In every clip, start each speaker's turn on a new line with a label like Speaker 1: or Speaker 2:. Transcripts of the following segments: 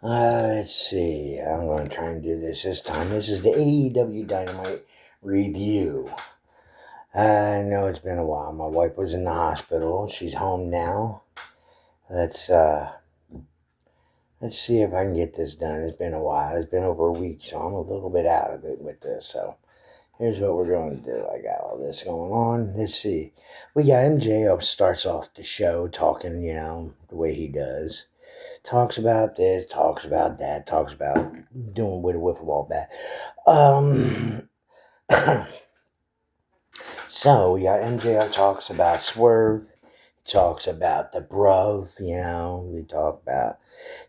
Speaker 1: Let's see. I'm going to try and do this time. This is the AEW Dynamite review. I know it's been a while. My wife was in the hospital. She's home now. Let's see if I can get this done. It's been a while. It's been over a week, so I'm a little bit out of it with this. So here's what we're going to do. I got all this going on. Let's see. We got MJF starts off the show talking, the way he does. Talks about this, talks about that, talks about doing with a wiffle ball bat. So we got MJF talks about Swerve, talks about the bruv, we talk about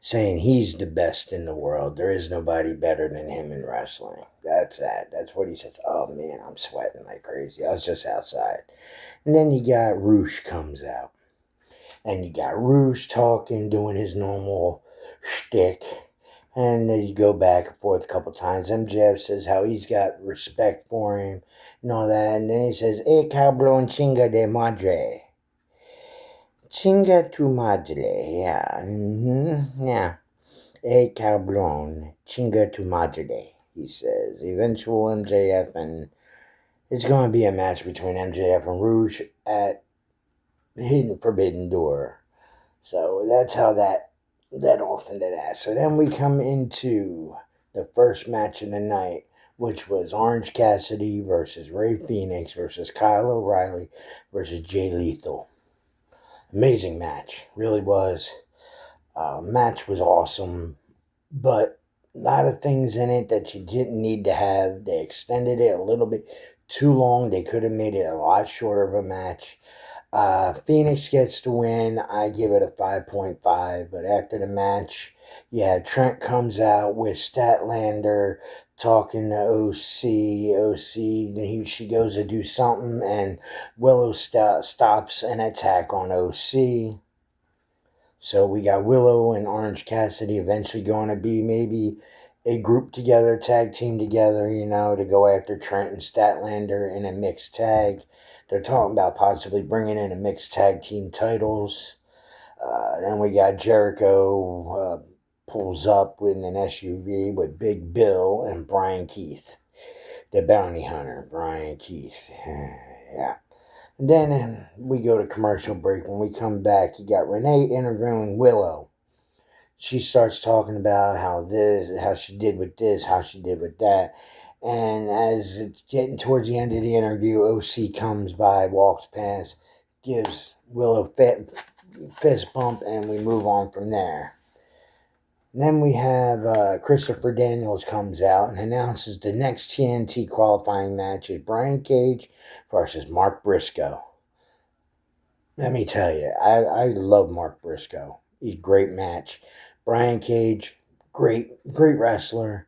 Speaker 1: saying he's the best in the world. There is nobody better than him in wrestling. That's that. That's what he says. Oh man, I'm sweating like crazy. I was just outside. And then you got Roosh comes out. And you got Roosh talking, doing his normal shtick. And then you go back and forth a couple times. MJF says how he's got respect for him and all that. And then he says, cabrón, chinga de madre. Chinga tu madre. Yeah. Yeah. Cabrón, chinga tu madre. He says. Eventual MJF, and it's going to be a match between MJF and Roosh at Hidden Forbidden Door. So that's how that off into that. So then we come into the first match of the night, which was Orange Cassidy versus Ray Phoenix versus Kyle O'Reilly versus Jay Lethal. Amazing match. Really was. Match was awesome, but a lot of things in it that you didn't need to have. They extended it a little bit too long. They could have made it a lot shorter of a match. Phoenix gets the win. I give it a 5.5. But after the match, Trent comes out with Statlander talking to OC. She goes to do something, and Willow stops an attack on OC. So we got Willow and Orange Cassidy eventually going to be maybe a group together, tag team together, to go after Trent and Statlander in a mixed tag. They're talking about possibly bringing in a mixed tag team titles. Then we got Jericho pulls up with an SUV with Big Bill and Brian Keith, the bounty hunter, Brian Keith. Yeah. And then we go to commercial break. When we come back, you got Renee interviewing Willow. She starts talking about how she did with this, how she did with that. And as it's getting towards the end of the interview, OC comes by, walks past, gives Willow a fist bump, and we move on from there. And then we have Christopher Daniels comes out and announces the next TNT qualifying match is Brian Cage versus Mark Briscoe. Let me tell you, I love Mark Briscoe. He's a great match. Brian Cage, great wrestler.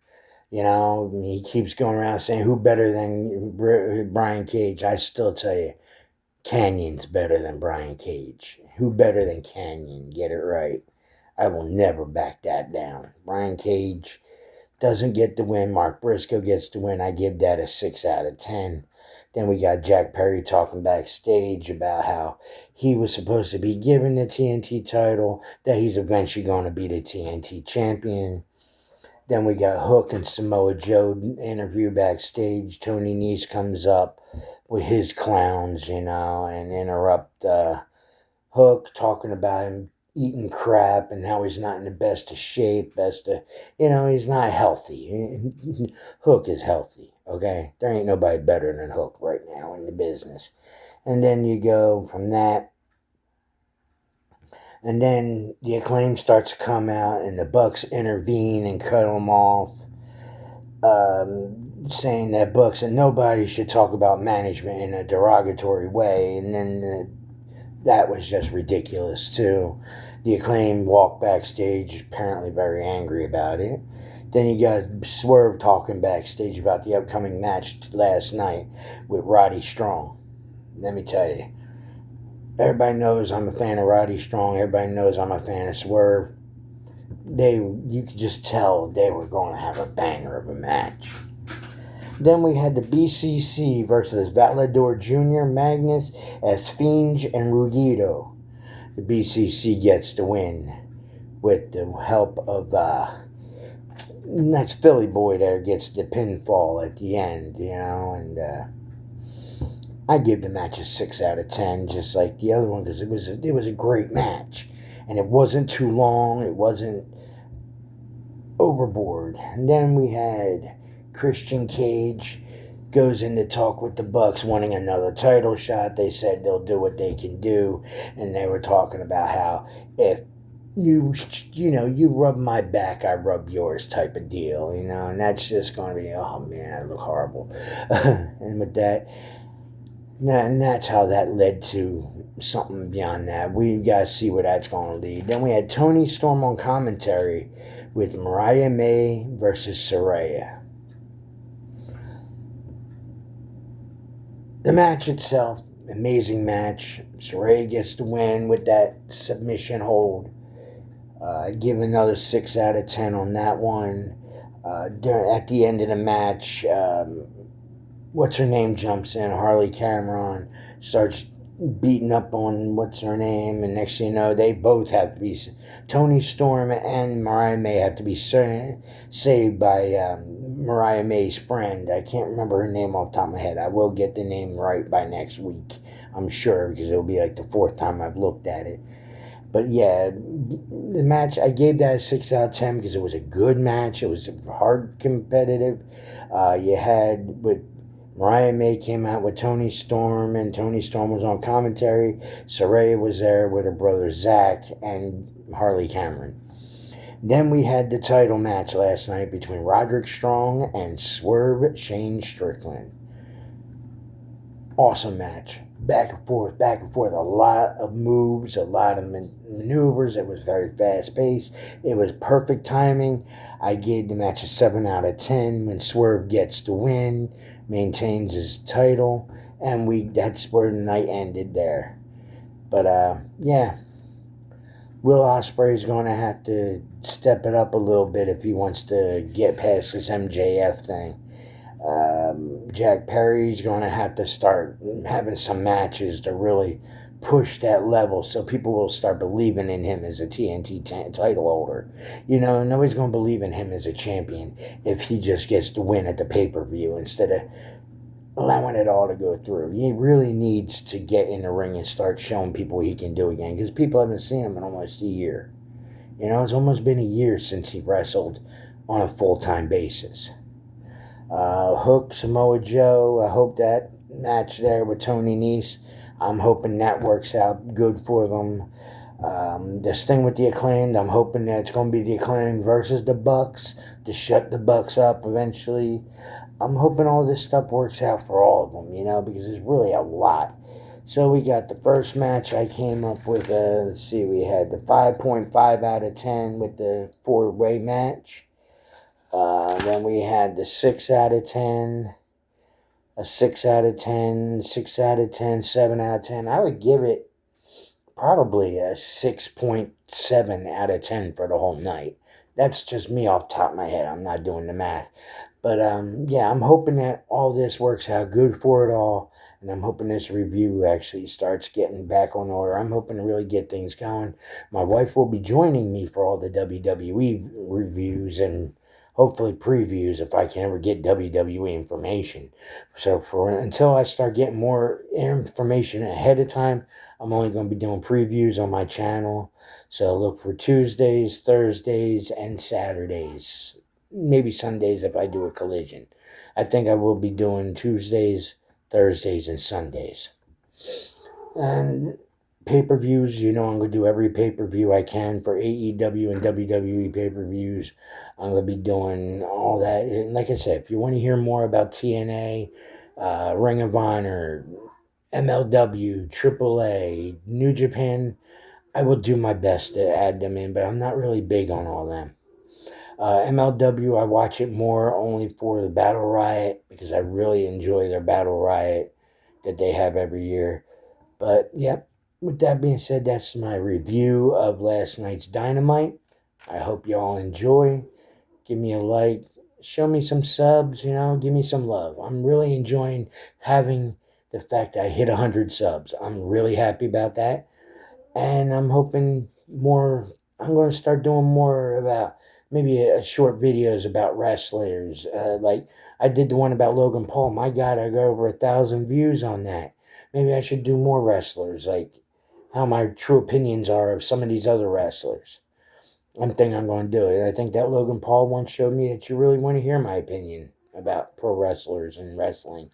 Speaker 1: He keeps going around saying, who better than Brian Cage? I still tell you, Canyon's better than Brian Cage. Who better than Canyon? Get it right. I will never back that down. Brian Cage doesn't get the win. Mark Briscoe gets the win. I give that a 6 out of 10. Then we got Jack Perry talking backstage about how he was supposed to be given the TNT title, that he's eventually going to be the TNT champion. Then we got Hook and Samoa Joe interview backstage. Tony Nese comes up with his clowns, and interrupt Hook talking about him eating crap and how he's not in the best of shape, he's not healthy. Hook is healthy, okay? There ain't nobody better than Hook right now in the business. And then you go from that, and then the Acclaim starts to come out, and the Bucks intervene and cut them off, saying that Bucks and nobody should talk about management in a derogatory way. And then that was just ridiculous too. The Acclaim walked backstage, apparently very angry about it. Then you got Swerve talking backstage about the upcoming match last night with Roddy Strong. Let me tell you, everybody knows I'm a fan of Roddy Strong. Everybody knows I'm a fan of Swerve. You could just tell they were going to have a banger of a match. Then we had the BCC versus Valador Jr., Magnus, Esfinge, and Rugido. The BCC gets the win. with the help of that's Philly boy there gets the pinfall at the end, and I give the match a 6 out of 10, just like the other one, because it was a great match, and it wasn't too long. It wasn't overboard. And then we had Christian Cage goes in to talk with the Bucks, wanting another title shot. They said they'll do what they can do, and they were talking about how if you rub my back, I rub yours type of deal, and that's just going to be, oh man, I look horrible. And with that, and that's how that led to something beyond that. We got to see where that's going to lead. Then we had Tony Storm on commentary with Mariah May versus Saraya. The match itself, amazing match. Saraya gets the win with that submission hold. I give another 6 out of 10 on that one. At the end of the match, what's her name jumps in, Harley Cameron, starts beating up on what's her name, and next thing you know, they both have to be, Tony Storm and Mariah May have to be saved by Mariah May's friend. I can't remember her name off the top of my head. I will get the name right by next week, I'm sure, because it'll be like the 4th time I've looked at it. But yeah, the match, I gave that a 6 out of 10 because it was a good match. It was hard competitive. You had with Mariah May came out with Tony Storm, and Tony Storm was on commentary. Saraya was there with her brother Zach and Harley Cameron. Then we had the title match last night between Roderick Strong and Swerve Shane Strickland. Awesome match. Back and forth, back and forth. A lot of moves, a lot of maneuvers. It was very fast paced. It was perfect timing. I gave the match a 7 out of 10 when Swerve gets the win, maintains his title, and that's where the night ended there. But yeah, Will Ospreay's going to have to step it up a little bit if he wants to get past this MJF thing. Jack Perry's going to have to start having some matches to really push that level so people will start believing in him as a TNT title holder. Nobody's going to believe in him as a champion if he just gets the win at the pay-per-view instead of allowing it all to go through. He really needs to get in the ring and start showing people what he can do again, because people haven't seen him in almost a year. It's almost been a year since he wrestled on a full-time basis. Hook, Samoa Joe, I hope that match there with Tony Nese, I'm hoping that works out good for them. This thing with the Acclaimed, I'm hoping that it's going to be the Acclaimed versus the Bucks to shut the Bucks up eventually. I'm hoping all this stuff works out for all of them, because there's really a lot. So we got the first match I came up with, let's see, we had the 5.5 out of 10 with the 4-way match. Then we had the 6 out of 10, a 6 out of 10, 6 out of 10, 7 out of 10. I would give it probably a 6.7 out of 10 for the whole night. That's just me off the top of my head. I'm not doing the math. But yeah, I'm hoping that all this works out good for it all. And I'm hoping this review actually starts getting back on order. I'm hoping to really get things going. My wife will be joining me for all the WWE reviews and hopefully previews if I can ever get WWE information. So until I start getting more information ahead of time, I'm only going to be doing previews on my channel. So look for Tuesdays, Thursdays, and Saturdays. Maybe Sundays if I do a collision. I think I will be doing Tuesdays, Thursdays, and Sundays. And pay-per-views, I'm going to do every pay-per-view I can for AEW and WWE pay-per-views. I'm going to be doing all that. And like I said, if you want to hear more about TNA, Ring of Honor, MLW, AAA, New Japan, I will do my best to add them in, but I'm not really big on all them. MLW, I watch it more only for the Battle Riot because I really enjoy their Battle Riot that they have every year. But, yep, with that being said, that's my review of last night's Dynamite. I hope you all enjoy. Give me a like. Show me some subs, give me some love. I'm really enjoying having the fact that I hit 100 subs. I'm really happy about that. And I'm hoping more I'm going to start doing more about maybe short videos about wrestlers. Like I did the one about Logan Paul. My God, I got over 1,000 views on that. Maybe I should do more wrestlers, like how my true opinions are of some of these other wrestlers. One thing I'm going to do it. I think that Logan Paul once showed me that you really want to hear my opinion about pro wrestlers and wrestling.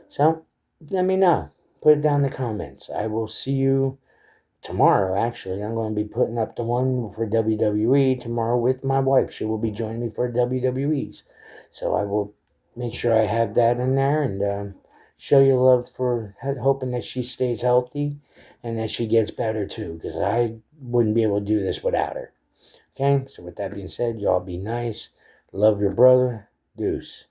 Speaker 1: So let me know. Put it down in the comments. I will see you tomorrow. Actually, I'm going to be putting up the one for WWE tomorrow with my wife. She will be joining me for WWE's. So I will make sure I have that in there and show you love for hoping that she stays healthy and that she gets better too, because I wouldn't be able to do this without her. Okay, so with that being said, y'all be nice. Love your brother. Deuce.